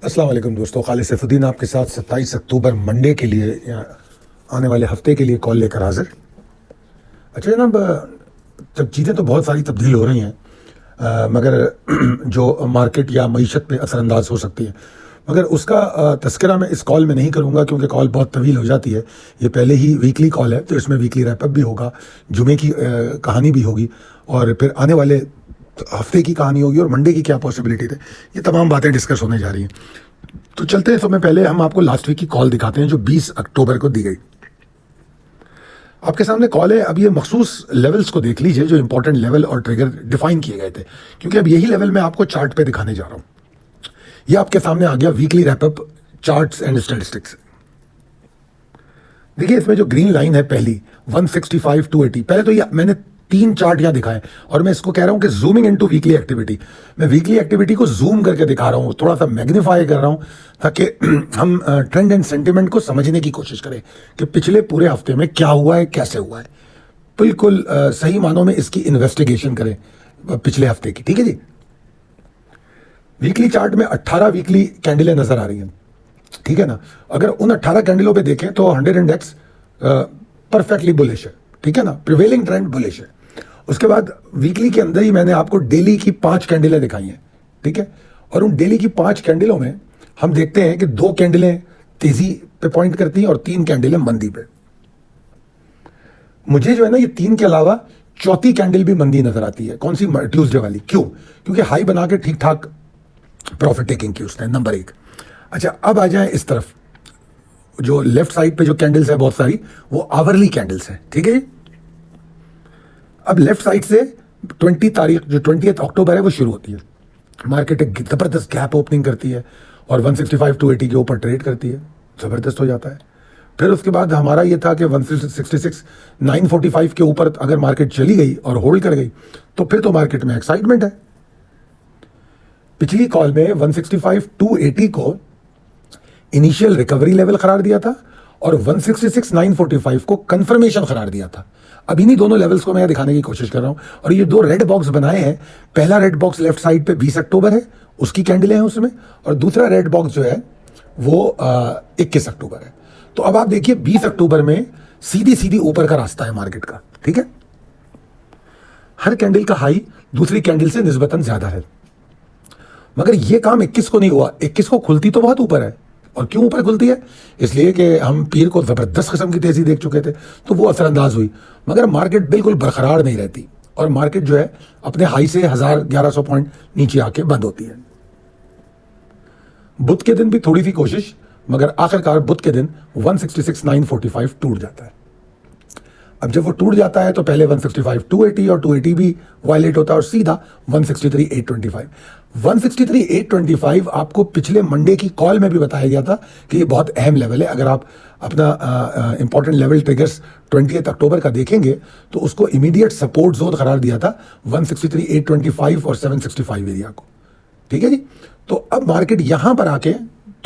अस्सलाम वालेकुम दोस्तों, खालिद सैफुद्दीन आपके साथ 27 अक्टूबर मंडे के लिए या आने वाले हफ्ते के लिए कॉल लेकर हाजिर। अच्छा जनाब, जब चीज़ें तो बहुत सारी तब्दील हो रही हैं, मगर जो मार्केट या मईशत पे असरअंदाज हो सकती है, मगर उसका तस्करा मैं इस कॉल में नहीं करूँगा क्योंकि कॉल बहुत तवील हो जाती है। ये पहले ही वीकली कॉल है तो इसमें वीकली रैपअप भी होगा, जुमे की कहानी भी होगी और फिर आने वाले हफ्ते की कहानी होगी और मंडे की क्या पॉसिबिलिटी है, ये तमाम बातें डिस्कस होने जा रही हैं। तो चलते हैं। तो मैं पहले हम आपको लास्ट वीक की कॉल दिखाते हैं जो 20 अक्टूबर को दी गई। आपके सामने कॉल है। अब ये मखसूस लेवल्स को देख लीजिए जो इंपॉर्टेंट लेवल और ट्रिगर डिफाइन किए गए थे, क्योंकि अब यही लेवल मैं आपको चार्ट पे दिखाने जा रहा हूं। ये आपके सामने आ गया weekly wrap up charts and statistics. देखिए इसमें जो ग्रीन लाइन है पहली 165 280, पहले तो ये मैंने 3 चार्ट यहां दिखाए और मैं इसको कह रहा हूं कि जूमिंग इनटू वीकली एक्टिविटी। मैं वीकली एक्टिविटी को जूम करके दिखा रहा हूं, थोड़ा सा मैग्नीफाई कर रहा हूं ताकि हम ट्रेंड एंड सेंटिमेंट को समझने की कोशिश करें कि पिछले पूरे हफ्ते में क्या हुआ है, कैसे हुआ है। बिल्कुल सही मानों में इसकी इन्वेस्टिगेशन करें पिछले हफ्ते की। ठीक है जी। वीकली चार्ट में 18 वीकली कैंडलें नजर आ रही हैं, ठीक है ना। अगर उन 18 कैंडलों पे देखें तो 100 इंडेक्स परफेक्टली बुलिश है, ठीक है ना। प्रिवेलिंग ट्रेंड बुलिश है। उसके बाद वीकली के अंदर ही मैंने आपको डेली की 5 कैंडलें दिखाई हैं, ठीक है। और उन डेली की 5 कैंडलों में हम देखते हैं कि 2 कैंडलें तेजी पे पॉइंट करती हैं और 3 कैंडलें मंदी पे। मुझे जो है ना ये 3 के अलावा चौथी कैंडल भी मंदी नजर आती है। कौन सी? ट्यूसडे वाली। क्यों? क्योंकि हाई बना के ठीक ठाक प्रॉफिट टेकिंग की उसने, नंबर 1। अच्छा अब आ जाए इस तरफ, जो लेफ्ट साइड पे जो कैंडल्स है बहुत सारी, वो आवरली कैंडल्स है, ठीक है। अब लेफ्ट साइड से 20 तारीख जो 20 अक्टूबर है वो शुरू होती है। मार्केट एक जबरदस्त गैप ओपनिंग करती है और 165 280 के ऊपर ट्रेड करती है, जबरदस्त हो जाता है। फिर उसके बाद हमारा ये था कि 166 945 के ऊपर अगर मार्केट चली गई और होल्ड कर गई तो फिर तो मार्केट में एक्साइटमेंट है। पिछली कॉल में 165 280 को इनिशियल रिकवरी लेवल करार दिया था और 166 945 को कंफर्मेशन करार दिया था। अब इन्हीं दोनों लेवल्स को मैं दिखाने की कोशिश कर रहा हूं। और ये 2 रेड बॉक्स बनाए हैं। पहला रेड बॉक्स लेफ्ट साइड पे 20 अक्टूबर है, उसकी कैंडलें हैं उसमें, और दूसरा रेड बॉक्स जो है वो 21 अक्टूबर है। तो अब आप देखिए 20 अक्टूबर में सीधी सीधी ऊपर का रास्ता है मार्केट का, ठीक है। हर कैंडल का हाई दूसरी कैंडल से निस्बतन ज्यादा है, मगर ये काम 21 को नहीं हुआ। 21 को खुलती तो बहुत ऊपर है। और क्यों ऊपर खुलती है? इसलिए कि हम पीर को जबरदस्त किस्म की तेजी देख चुके थे तो वो असरअंदाज हुई, मगर मार्केट बिल्कुल बरकरार नहीं रहती और मार्केट जो है अपने हाई से 1100 पॉइंट नीचे आके बंद होती है। बुध के दिन भी थोड़ी सी कोशिश, मगर आखिरकार बुध के दिन 166 945 टूट जाता है। अब जब वो टूट जाता है तो पहले 165 280 और 280 भी वायलेट होता है और सीधा 163 825। 163 825 आपको पिछले मंडे की कॉल में भी बताया गया था कि ये बहुत अहम लेवल है। अगर आप अपना इंपॉर्टेंट लेवल ट्रिगर्स 20 अक्टूबर का देखेंगे तो उसको इमीडिएट सपोर्ट जोन करार दिया था 163 825 और 765 एरिया को, ठीक है जी। तो अब मार्केट यहां पर आके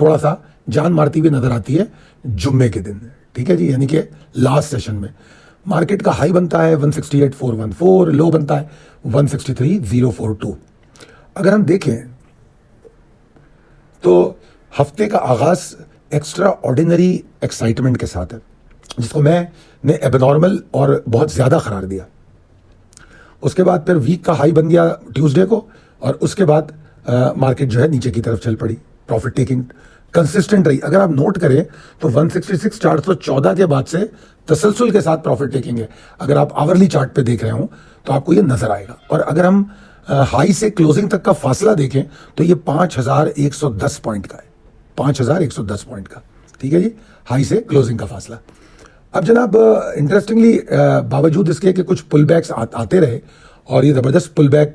थोड़ा सा जान मारती हुई नजर आती है जुम्मे के दिन, ठीक है जी, यानी कि लास्ट सेशन में मार्केट का हाई बनता है 168 414, लो बनता है 163 042। अगर हम देखें तो हफ्ते का आगाज एक्स्ट्रा ऑर्डिनरी एक्साइटमेंट के साथ है, जिसको मैंने एबनॉर्मल और बहुत ज्यादा करार दिया। उसके बाद फिर वीक का हाई बन गया ट्यूसडे को और उसके बाद मार्केट जो है नीचे की तरफ चल पड़ी। प्रॉफिट टेकिंग कंसिस्टेंट रही। अगर आप नोट करें तो 166 414 के बाद से तसलसल के साथ प्रॉफिट टेकिंग है। अगर आप आवरली चार्ट पे देख रहे हो तो आपको ये नजर आएगा। और अगर हम हाई से क्लोजिंग तक का फासला देखें तो ये 5110 पॉइंट का है, 5110 पॉइंट का, ठीक है जी, हाई से क्लोजिंग का फासला। अब जनाब इंटरेस्टिंगली बावजूद इसके कि कुछ पुल बैक्स आते रहे और ये जबरदस्त पुल बैक,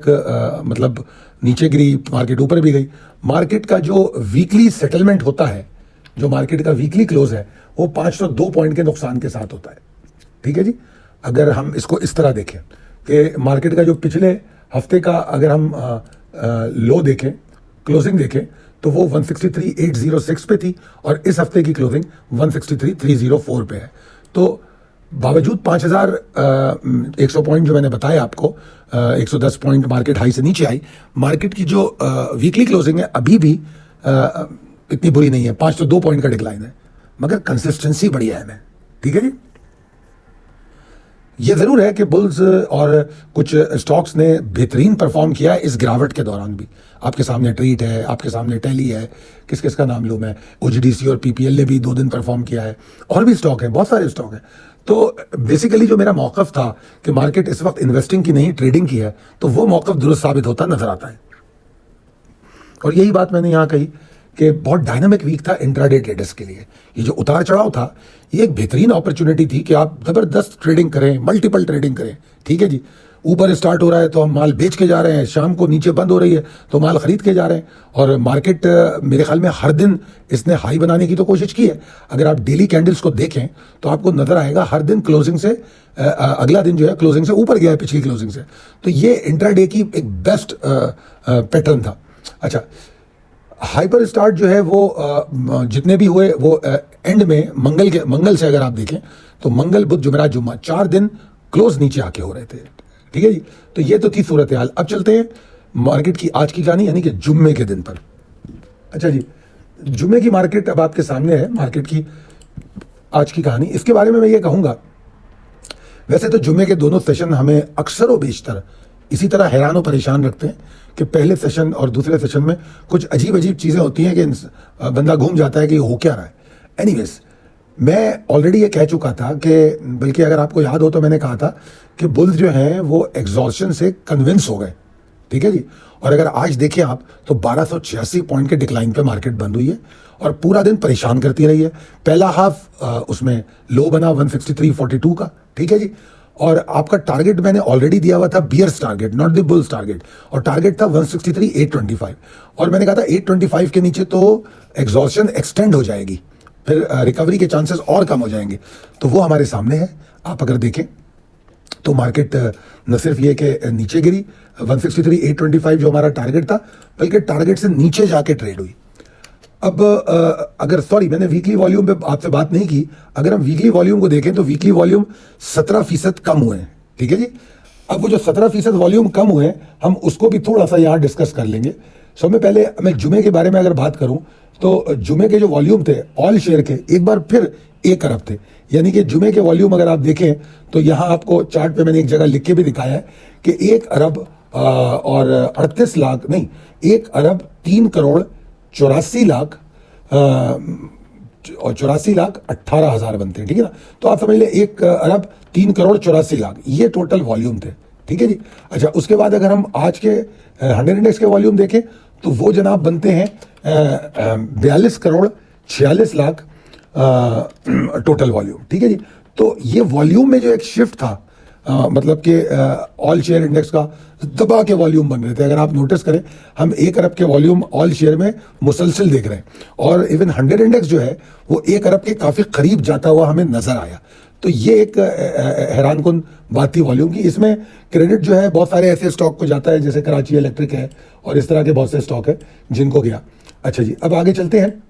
मतलब नीचे गिरी, मार्केट ऊपर भी गई। मार्केट का जो वीकली सेटलमेंट होता है, जो मार्केट का वीकली क्लोज है, वो 502 पॉइंट के नुकसान के साथ होता है, ठीक है जी। अगर हम इसको इस तरह देखें कि मार्केट का जो पिछले हफ्ते का अगर हम लो देखें, क्लोजिंग देखें, तो वो 163 806 पे थी और इस हफ्ते की क्लोजिंग 163 304 पे है। तो बावजूद 5100 पॉइंट जो मैंने बताया आपको, 110 पॉइंट मार्केट हाई से नीचे आई। मार्केट की जो वीकली क्लोजिंग है अभी भी इतनी बुरी नहीं है, 5 तो 2 पॉइंट का डिक्लाइन है, मगर कंसिस्टेंसी बड़ी अहम है। ठीक है जी। ये जरूर है कि बुल्स और कुछ स्टॉक्स ने बेहतरीन परफॉर्म किया है इस गिरावट के दौरान भी। आपके सामने ट्रीट है, आपके सामने टेली है, किस किस का नाम लूं मैं, ओजीडीसी और पीपीएल ने भी 2 दिन परफॉर्म किया है, और भी स्टॉक है, बहुत सारे स्टॉक है। तो बेसिकली जो मेरा मौकफ था कि मार्केट इस वक्त इन्वेस्टिंग की नहीं ट्रेडिंग की है, तो वो मौकफ दुरुस्त साबित होता नजर आता है। और यही बात मैंने यहाँ कही कि बहुत डायनामिक वीक था इंट्राडे ट्रेडर्स के लिए। ये जो उतार चढ़ाव था, ये एक बेहतरीन अपॉर्चुनिटी थी कि आप जबरदस्त ट्रेडिंग करें, मल्टीपल ट्रेडिंग करें। ठीक है जी। ऊपर स्टार्ट हो रहा है तो हम माल बेच के जा रहे हैं, शाम को नीचे बंद हो रही है तो माल खरीद के जा रहे हैं। और मार्केट मेरे ख्याल में हर दिन इसने हाई बनाने की तो कोशिश की है। अगर आप डेली कैंडल्स को देखें तो आपको नजर आएगा हर दिन क्लोजिंग से अगला दिन जो है क्लोजिंग से ऊपर गया है पिछली क्लोजिंग से। तो ये इंट्राडे की एक बेस्ट पैटर्न था। अच्छा, हाइपर स्टार्ट जो है वो जितने भी हुए वो एंड में मंगल से अगर आप देखें तो मंगल बुध जुमेरात जुम्मा 4 दिन क्लोज नीचे आके हो रहे थे। ठीक है जी। तो ये तो थी सूरत हाल। अब चलते हैं मार्केट की आज की कहानी, यानी कि जुम्मे के दिन पर। अच्छा जी, जुम्मे की मार्केट अब आपके सामने है, मार्केट की आज की कहानी। इसके बारे में मैं ये कहूंगा, वैसे तो जुम्मे के दोनों सेशन हमें अक्सर व बेशतर इसी तरह हैरान और परेशान रखते हैं कि पहले सेशन और दूसरे सेशन में कुछ अजीब अजीब चीज़ें होती हैं कि बंदा घूम जाता है कि हो क्या रहा है। एनीवेज, मैं ऑलरेडी ये कह चुका था कि, बल्कि अगर आपको याद हो तो मैंने कहा था कि बुल्स जो हैं वो एग्जॉर्शन से कन्विंस हो गए। ठीक है जी। और अगर आज देखें आप तो 1286 पॉइंट के डिक्लाइन पे मार्केट बंद हुई है और पूरा दिन परेशान करती रही है। पहला हाफ उसमें लो बना 163.42 का। ठीक है जी। और आपका टारगेट मैंने ऑलरेडी दिया हुआ था bears target, not the bulls target, और टारगेट था 163,825। और मैंने कहा था 825 के नीचे तो एग्जॉर्शन एक्सटेंड हो जाएगी, फिर रिकवरी के चांसेस और कम हो जाएंगे। तो वो हमारे सामने है। आप अगर देखें तो मार्केट न सिर्फ ये कि नीचे गिरी 163,825 जो हमारा टारगेट था, बल्कि टारगेट से नीचे जाके ट्रेड हुई। अब अगर सॉरी मैंने वीकली वॉल्यूम पे आपसे बात नहीं की, अगर हम वीकली वॉल्यूम को देखें तो वीकली वॉल्यूम 17% कम हुए हैं। ठीक है जी। अब वो जो 17% वॉल्यूम कम हुए हैं, हम उसको भी थोड़ा सा यहाँ डिस्कस कर लेंगे। सबसे पहले मैं जुमे के बारे में अगर बात करूं तो जुमे के जो वॉल्यूम थे ऑल शेयर के एक बार फिर 1 अरब थे। यानी कि जुमे के वॉल्यूम अगर आप देखें तो यहाँ आपको चार्ट पे मैंने एक जगह लिख के भी दिखाया है कि 1 अरब और 38 लाख नहीं, 1 अरब 3 करोड़ 84 लाख और 84 लाख 18 हजार बनते हैं। ठीक है ना। तो आप समझ लें 1 अरब 3 करोड़ 84 लाख ये टोटल वॉल्यूम थे। ठीक है जी। अच्छा, उसके बाद अगर हम आज के 100 इंडेक्स के वॉल्यूम देखें तो वो जनाब बनते हैं 42 करोड़ 46 लाख टोटल वॉल्यूम। ठीक है जी। तो ये वॉल्यूम में जो एक शिफ्ट था, मतलब कि ऑल शेयर इंडेक्स का दबा के वॉल्यूम बन रहे थे। अगर आप नोटिस करें, हम 1 अरब के वॉल्यूम ऑल शेयर में मुसलसल देख रहे हैं, और इवन 100 इंडेक्स जो है वो 1 अरब के काफी करीब जाता हुआ हमें नजर आया। तो ये एक हैरानकुन बात थी वॉल्यूम की। इसमें क्रेडिट जो है बहुत सारे ऐसे स्टॉक को जाता है, जैसे कराची इलेक्ट्रिक है और इस तरह के बहुत से स्टॉक है जिनको गया। अच्छा जी, अब आगे चलते हैं।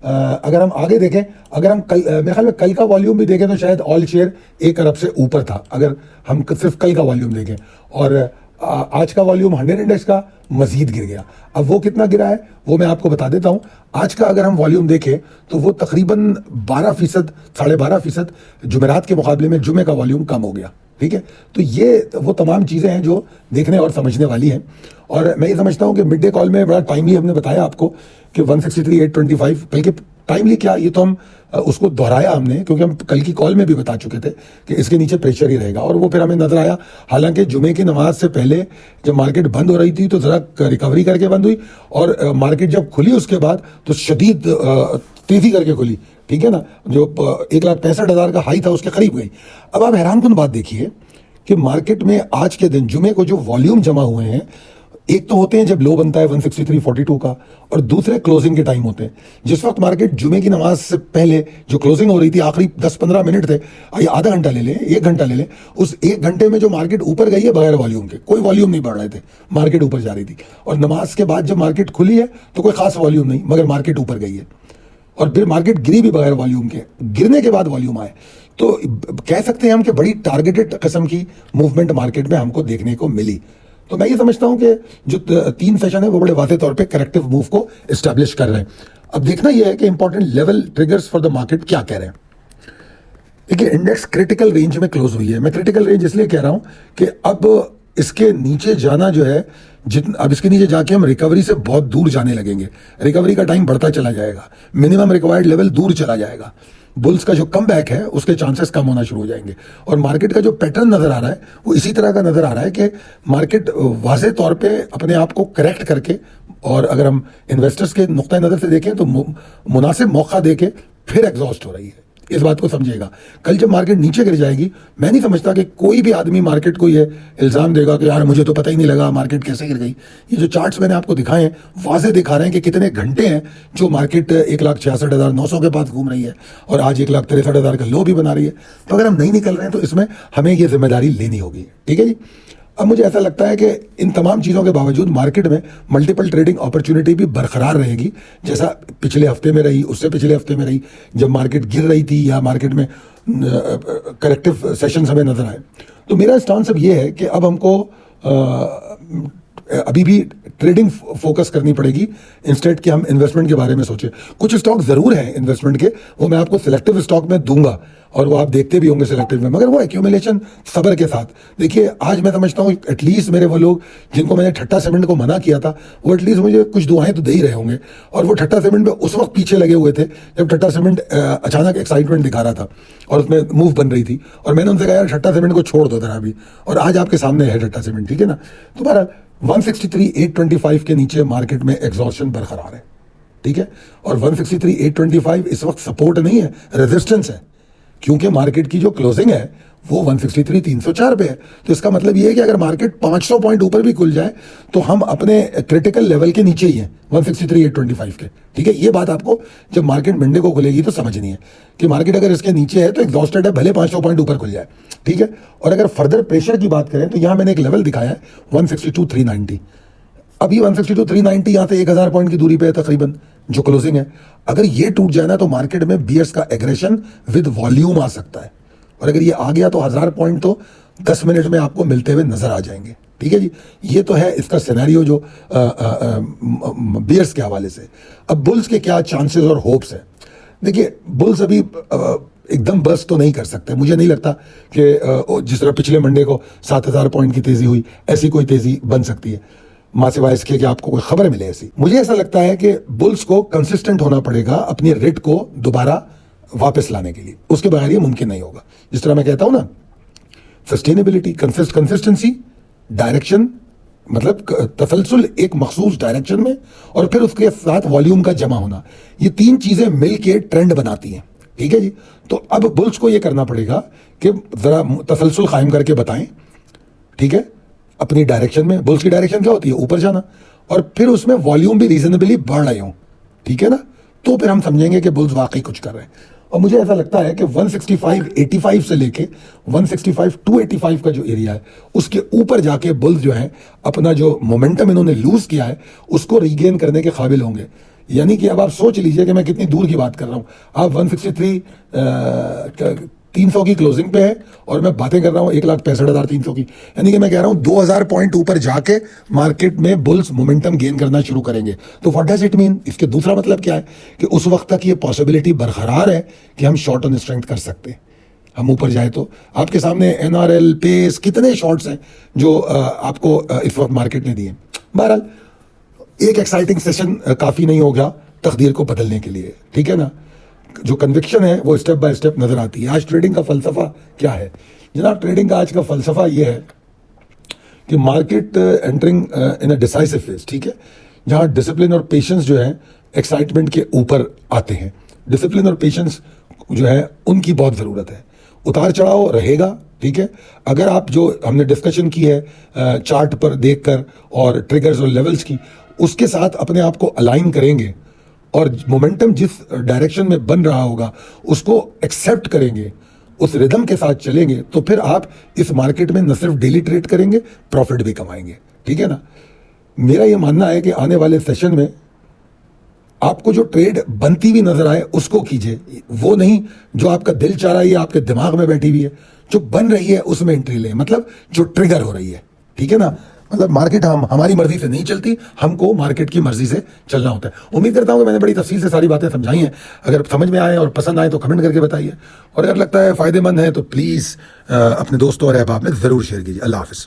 अगर हम आगे देखें, अगर हम कल मेरे ख्याल में कल का वॉल्यूम भी देखें तो शायद ऑल शेयर 1 अरब से ऊपर था, अगर हम सिर्फ कल का वॉल्यूम देखें। और आज का वॉल्यूम 100 इंडेक्स का मजीद गिर गया। अब वो कितना गिरा है वो मैं आपको बता देता हूं। आज का अगर हम वॉल्यूम देखें तो वो तकरीबन 12%, 12.5% जुमेरात के मुकाबले में जुमे का वॉल्यूम कम हो गया। ठीक है। तो ये वो तमाम चीज़ें हैं जो देखने और समझने वाली हैं। और मैं ये समझता हूं कि मिड डे कॉल में बड़ा टाइमली हमने बताया आपको कि 163,825, बल्कि टाइमली क्या, ये तो हम उसको दोहराया हमने, क्योंकि हम कल की कॉल में भी बता चुके थे कि इसके नीचे प्रेशर ही रहेगा, और वो फिर हमें नजर आया। हालांकि जुमे की नमाज से पहले जब मार्केट बंद हो रही थी तो जरा रिकवरी करके बंद हुई, और मार्केट जब खुली उसके बाद तो शदीद तेजी करके खुली। ठीक है ना। जो 1,65,000 का हाई था उसके करीब गई। अब आप हैरानकुन बात देखिए कि मार्केट में आज के दिन जुमे को जो वॉल्यूम जमा हुए हैं, एक तो होते हैं जब लो बनता है 163.42 का, और दूसरे क्लोजिंग के टाइम होते हैं। जिस वक्त मार्केट जुमे की नमाज से पहले जो क्लोजिंग हो रही थी, आखिरी 10-15 मिनट थे, आधा घंटा ले लें, 1 घंटा ले लें, उस 1 घंटे में जो मार्केट ऊपर गई है बगैर वॉल्यूम के, कोई वॉल्यूम नहीं बढ़ रहे थे, मार्केट ऊपर जा रही थी। और नमाज के बाद जब मार्केट खुली है तो कोई खास वॉल्यूम नहीं, मगर मार्केट ऊपर गई है। और फिर मार्केट गिरी भी बगैर वॉल्यूम के, गिरने के बाद वॉल्यूम आए। तो कह सकते हैं हम कि बड़ी टारगेटेड किस्म की मूवमेंट मार्केट में हमको देखने को मिली। तो मैं ये समझता हूं कि जो 3 सेशन है वो बड़े वाज़ेह तौर पे करेक्टिव मूव को एस्टैब्लिश कर रहे हैं। अब देखना यह है कि important level triggers for the market क्या कह रहे हैं। देखिए, इंडेक्स क्रिटिकल रेंज में क्लोज हुई है। मैं क्रिटिकल रेंज इसलिए कह रहा हूं कि अब इसके नीचे जाना जो है, अब इसके नीचे जाके हम रिकवरी से बहुत दूर जाने लगेंगे। रिकवरी का टाइम बढ़ता चला जाएगा, मिनिमम रिक्वायर्ड लेवल दूर चला जाएगा। बुल्स का जो कम बैक है उसके चांसेस कम होना शुरू हो जाएंगे। और मार्केट का जो पैटर्न नजर आ रहा है वो इसी तरह का नजर आ रहा है कि मार्केट वाज़ेह तौर पे अपने आप को करेक्ट करके, और अगर हम इन्वेस्टर्स के नुक्ता नज़र से देखें तो मुनासिब मौका देके फिर एग्जॉस्ट हो रही है। इस बात को समझिएगा। कल जब मार्केट नीचे गिर जाएगी, मैं नहीं समझता कि कोई भी आदमी मार्केट को ये इल्ज़ाम देगा कि यार मुझे तो पता ही नहीं लगा मार्केट कैसे गिर गई। ये जो चार्ट्स मैंने आपको दिखाए हैं वाज़ेह दिखा रहे हैं कि कितने घंटे हैं जो मार्केट 1,66,900 के पास घूम रही है और आज 1,63,000 का लो भी बना रही है। तो अगर हम नहीं निकल रहे हैं तो इसमें हमें ये जिम्मेदारी लेनी होगी। ठीक है जी। अब मुझे ऐसा लगता है कि इन तमाम चीज़ों के बावजूद मार्केट में मल्टीपल ट्रेडिंग अपॉर्चुनिटी भी बरकरार रहेगी, जैसा पिछले हफ्ते में रही, उससे पिछले हफ्ते में रही, जब मार्केट गिर रही थी या मार्केट में करेक्टिव सेशंस हमें नजर आए। तो मेरा स्टांस अब ये है कि अब हमको अभी भी ट्रेडिंग फोकस करनी पड़ेगी इंस्टेड कि हम इन्वेस्टमेंट के बारे में सोचें। कुछ स्टॉक जरूर हैं इन्वेस्टमेंट के, वो मैं आपको सिलेक्टिव स्टॉक में दूंगा और वो आप देखते भी होंगे सिलेक्टिव में, मगर वो एक्यूमुलेशन सब्र के साथ। देखिए, आज मैं समझता हूँ एटलीस्ट मेरे वो लोग जिनको मैंने ठट्टा सीमेंट को मना किया था वो एटलीस्ट मुझे कुछ दुआएं तो दे ही रहे होंगे। और वो ठट्टा सीमेंट में उस वक्त पीछे लगे हुए थे जब ठट्टा सीमेंट अचानक एक्साइटमेंट दिखा रहा था और उसमें मूव बन रही थी, और मैंने उनसे कहा यार ठट्टा सीमेंट को छोड़ दो जरा अभी, और आज आपके सामने है ठट्टा सीमेंट। ठीक है ना। तो बहरहाल 163,825 के नीचे मार्केट में एग्जॉस्शन बरकरार है। ठीक है। और 163,825 इस वक्त सपोर्ट नहीं है, रेजिस्टेंस है, क्योंकि मार्केट की जो क्लोजिंग है वो 163,304 पे है। तो इसका मतलब ये है कि अगर मार्केट 500 पॉइंट ऊपर भी खुल जाए तो हम अपने क्रिटिकल लेवल के नीचे ही हैं 163,825 के। ठीक है। ये बात आपको जब मार्केट मंडे को खुलेगी तो समझनी है कि मार्केट अगर इसके नीचे है तो एग्जॉस्टेड है, भले 500 पॉइंट ऊपर खुल जाए। ठीक है। और अगर फर्दर प्रेशर की बात करें तो यहां मैंने एक लेवल दिखाया है 162,390। अभी 162,390 यहां से 1,000 पॉइंट की दूरी पे है तकरीबन जो क्लोजिंग है। अगर ये टूट जाए ना तो मार्केट में बियर्स का एग्रेशन विद वॉल्यूम आ सकता है, और अगर ये आ गया तो 1,000 पॉइंट तो 10 मिनट में आपको मिलते हुए नजर आ जाएंगे। ठीक है जी। ये तो है इसका सिनेरियो जो बियर्स के हवाले से। अब बुल्स के क्या चांसेस और होप्स हैं। देखिए, बुल्स अभी एकदम बस्ट तो नहीं कर सकते। मुझे नहीं लगता कि जिस तरह पिछले मंडे को 7,000 पॉइंट की तेजी हुई ऐसी कोई तेजी बन सकती है, मां सिवाय इसके कि आपको कोई खबर मिले ऐसी। मुझे ऐसा लगता है कि बुल्स को कंसिस्टेंट होना पड़ेगा अपनी रेट को दोबारा वापस लाने के लिए, उसके बगैर ये मुमकिन नहीं होगा। जिस तरह मैं कहता हूं ना, सस्टेनेबिलिटी, कंसिस्टेंसी, डायरेक्शन, मतलब तसलसल एक मखसूस डायरेक्शन में, और फिर उसके साथ वॉल्यूम का जमा होना, ये 3 चीजें मिलके ट्रेंड बनाती हैं। ठीक है जी। तो अब बुल्स को ये करना पड़ेगा कि जरा तसलसल कायम करके बताएं। ठीक है। अपनी डायरेक्शन में, बुल्स की डायरेक्शन क्या होती है, ऊपर जाना, और फिर उसमें वॉल्यूम भी रीजनेबली बढ़ रहे हो। ठीक है ना। तो फिर हम समझेंगे कि बुल्स वाकई कुछ कर रहे हैं। और मुझे ऐसा लगता है कि 165.85 से लेके 165-285 का जो एरिया है उसके ऊपर जाके बुल्स जो है अपना जो मोमेंटम इन्होंने लूज किया है उसको रीगेन करने के काबिल होंगे। यानी कि अब आप सोच लीजिए कि मैं कितनी दूर की बात कर रहा हूं। आप 163,300 की क्लोजिंग पे है और मैं बातें कर रहा हूं 1,65,300 की। यानी कि मैं कह रहा हूं 2,000 पॉइंट ऊपर जाके मार्केट में बुल्स मोमेंटम गेन करना शुरू करेंगे। तो व्हाट डज इट मीन, इसके दूसरा मतलब क्या है कि उस वक्त तक ये पॉसिबिलिटी बरकरार है कि हम शॉर्ट ऑन स्ट्रेंथ कर सकते हैं। हम ऊपर जाए तो आपके सामने एनआरएल, पेस, कितने शॉर्ट्स हैं जो आपको इस वक्त मार्केट ने दिए। बहरहाल एक एक्साइटिंग सेशन काफी नहीं होगा तकदीर को बदलने के लिए। ठीक है ना। जो कन्विक्शन है वो स्टेप बाय स्टेप नजर आती है। आज ट्रेडिंग का फलसफा क्या है जनाब? ट्रेडिंग का आज का फलसफा ये है कि market entering in a decisive phase. ठीक है। जहां डिसिप्लिन और पेशेंस जो है एक्साइटमेंट के ऊपर आते हैं। डिसिप्लिन और पेशेंस जो है उनकी बहुत जरूरत है। उतार चढ़ाव रहेगा। ठीक है। अगर आप जो हमने डिस्कशन की है चार्ट पर देखकर और ट्रिगर्स और लेवल्स की, उसके साथ अपने आप को अलाइन करेंगे और मोमेंटम जिस डायरेक्शन में बन रहा होगा उसको एक्सेप्ट करेंगे, उस रिदम के साथ चलेंगे, तो फिर आप इस मार्केट में न सिर्फ डेली ट्रेड करेंगे, प्रॉफिट भी कमाएंगे। ठीक है ना। मेरा यह मानना है कि आने वाले सेशन में आपको जो ट्रेड बनती हुई नजर आए उसको कीजिए, वो नहीं जो आपका दिल चाह रहा है या आपके दिमाग में बैठी हुई है। जो बन रही है उसमें एंट्री लें, मतलब जो ट्रिगर हो रही है। ठीक है ना। मतलब मार्केट हमारी मर्जी से नहीं चलती, हमको मार्केट की मर्जी से चलना होता है। उम्मीद करता हूँ कि मैंने बड़ी तफसील से सारी बातें समझाई हैं। अगर समझ में आए और पसंद आए तो कमेंट करके बताइए, और अगर लगता है फ़ायदेमंद है तो प्लीज़ अपने दोस्तों और अहबाब में ज़रूर शेयर कीजिए। अल्लाह हाफ़िज़।